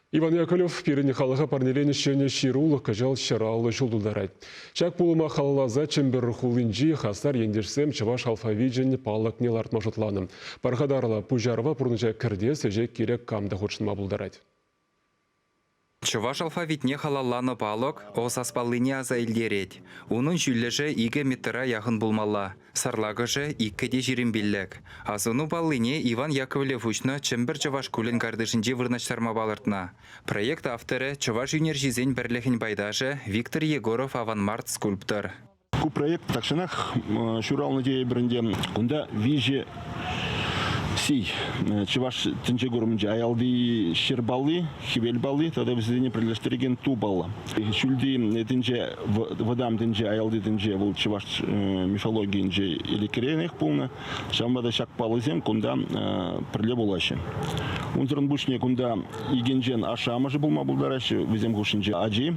Иван Яковлев перені халыға парнеленішчені ширулық кажал шыралы жылдылдарайд. Чак болыма халалаза чембір хулынжи хастар ендерсем чываш алфавиджен палық неларт мажытланым. Парғадарла пужарова пұрныча кірдес жек керек камда хочынма бұлдарайд. Чуваш алфавитне халалланы палық, о саспалыне аза илдерет. Унын жүллежі 2 метра яғын булмалла. Сарлагыжы 2 жирин биллек. Азыну балыне Иван Яковлев учны чембір чуваш кулен гардышынже вырнаштарма балыртна. Проект авторы чуваш юнержизен бірлехін байдажы Виктор Егоров аванмарт скульптор. Ку проект такшынах шуралны дей бірінде кунда виже сей чуваш тінже көрімже аялды шербалы, хивелбалы, тогда візіне прилештіреген тубалы. Шүлді тінже водам тінже аялды тінже бұл чуваш мифологиинже елекеренек болны. Шамбада шакпалы зем кунда приле болашы. Унзырын бұшне кунда игенжен ашамажы болма бұлдарашы, візем ғушынже ажи.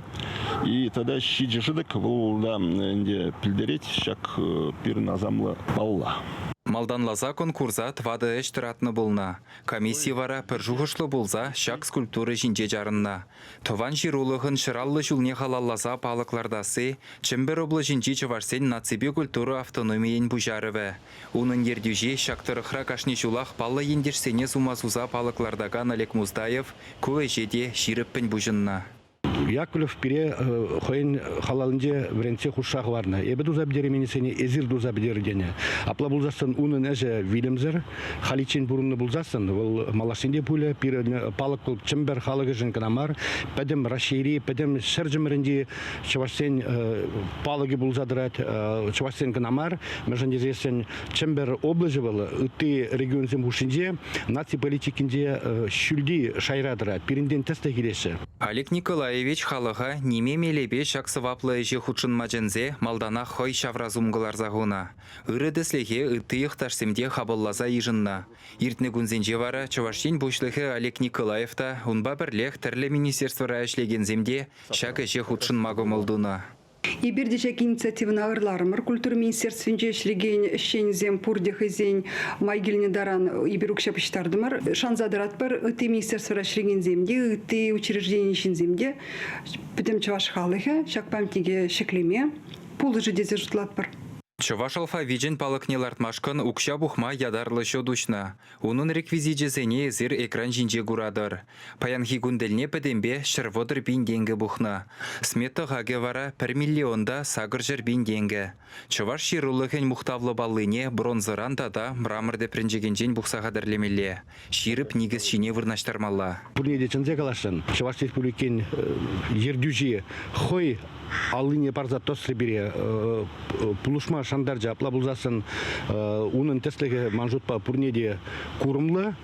И тогда шиджи жыдық бұл да пілдерет шак пирін азамлы балла. Малданлаза конкурса твады эш тұратны болна. Комиссия вара піржуғышлы болза шак скульптуры жинже жарынна. Тован жирулығын шыраллы жүлне халаллаза палықлардасы, чембер облы жинже чыварсен нацибе культуры автономиен бұжарывы. Унын ердюже шактырықра кашни жулақ палы ендерсене сумасуза палықлардаган Олег Муздаев көй жеде ширіппін бұжынна. Яковлев пире хойн халалынде вренце хушах варна. Эбе дуза бдеременесене эзир дуза бдердене. Апла булзасын унын эже Вильямзер, халичин бурунны булзасын, вол малашинде пуля пире палык чембер халыгы жын канамар, педем рашири, педем шерджемеринде чавашсен палыгы булзадырат, чавашсен канамар, межандезесен чембер облажы был, ты регионзем хушинде, наци политикинде шүлди шайрадырат, пиринден тесте келеші. Олег Николаевич халыға неме мелебе шақсываплы эже худшын мажензе малдана хой шавразумғылар загуна. Үрідіслеге үтті иқташсемде хабыллаза ежынна. Иртні күнзенже вара Чувашин бұшлығы Олег Николаевта ұнба бірлех тірлі министерствора әшлеген земде шақ эже худшын магымылдуна. Ибердежек инициативна ырларымыр культура министерствинже ишлеген ишчензем пурдех изень майгилне даран иберук шапыштардымыр. Шанзадырат бір ыты министерствора ишлеген земде, ыты учреждение ишин земде, бітім чуваш халыхе, шак памтиге шеклеме, пулы жидезе жұтлат бір. Чуваш алфавиджен палықнелартмашкын укша бухма ядарлы шодушна. Унын реквизиджезене зір экран жинже гурадыр. Паянхи гунделне пәдембе шырводыр бин денгі бухна. Смета ғаге вара 1 миллионда сагыр жыр бин денгі. Чуваш ширулығын мұқтавлы балыне бронзыран да мрамырды прінжегенжен бұқсаға дірлемелі. Ширіп негіз шине вырнаштармалла. Пурнеде чынзе калашын, Чуваш республикен ердюжи хой алыне парза тосры бире пулушма шандар жапла булзасын унын теслеге манжутпа пурнеде курымлы,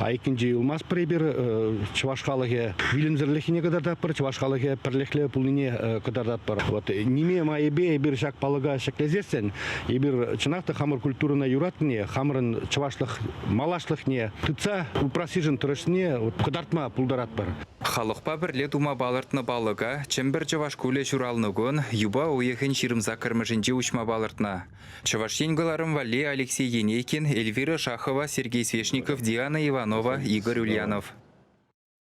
а икинже улмас пребер Чуваш халыге вилимзерлехине кадар даппыр, Чуваш халыге пірлехле пулыне кадар даппыр. Вот неме майбе ебір шак палыга шеклезесен, ебір чынақты хамыр культурына юратыне, хамырын чывашлық малашлықне, тыца упросижен тұрышыне кадартма пулдаратпыр. Халықпа бірле дума балыртны балыға, чембір Чуваш куле журалныгын, юба уехын ширымза кірмішінже учма балыртна. Чуваш енгіларым вале Алексей Енейкин, Эльвира Шахова, Сергей Свешников, Диана Иванова, Игорь Ульянов.